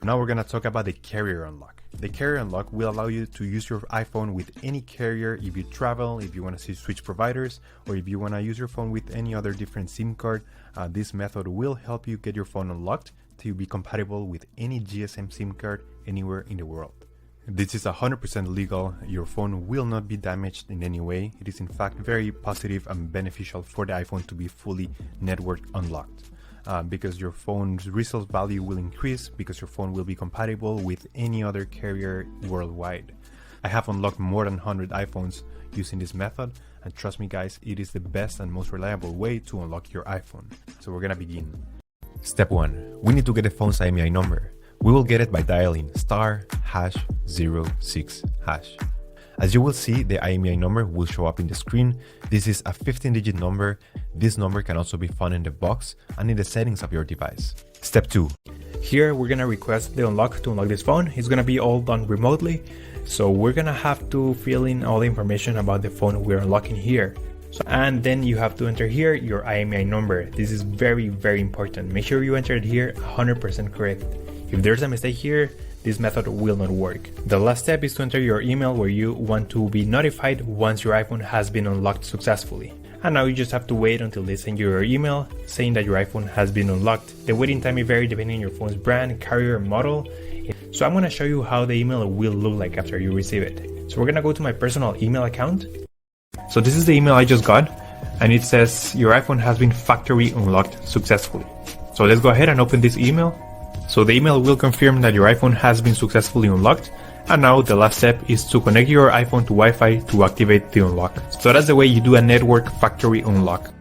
Now we're gonna talk about the carrier unlock. The carrier unlock will allow you to use your iPhone with any carrier if you travel, if you want to switch providers, or if you want to use your phone with any other different SIM card. This method will help you get your phone unlocked to be compatible with any GSM SIM card anywhere in the world. This is 100% legal. Your phone will not be damaged in any way. It is in fact very positive and beneficial for the iPhone to be fully network unlocked. Because your phone's resale value will increase because your phone will be compatible with any other carrier worldwide. I have unlocked more than 100 iPhones using this method, and trust me guys, it is the best and most reliable way to unlock your iPhone. So we're gonna begin. Step 1. We need to get the phone's IMEI number. We will get it by dialing *#06#. As you will see, the IMEI number will show up in the screen. This is a 15-digit number. This number can also be found in the box and in the settings of your device. Step 2. Here we're gonna request the unlock to unlock this phone. It's gonna be all done remotely. So we're gonna have to fill in all the information about the phone we're unlocking here. And then you have to enter here your IMEI number. This is very, very important. Make sure you enter it here 100% correct. If there's a mistake here, this method will not work. The last step is to enter your email where you want to be notified once your iPhone has been unlocked successfully. And now you just have to wait until they send you your email saying that your iPhone has been unlocked. The waiting time may vary depending on your phone's brand, carrier, and model. So I'm gonna show you how the email will look like after you receive it. So we're gonna go to my personal email account. So this is the email I just got, and it says your iPhone has been factory unlocked successfully. So let's go ahead and open this email. So the email will confirm that your iPhone has been successfully unlocked, and now the last step is to connect your iPhone to Wi-Fi to activate the unlock. So that's the way you do a network factory unlock.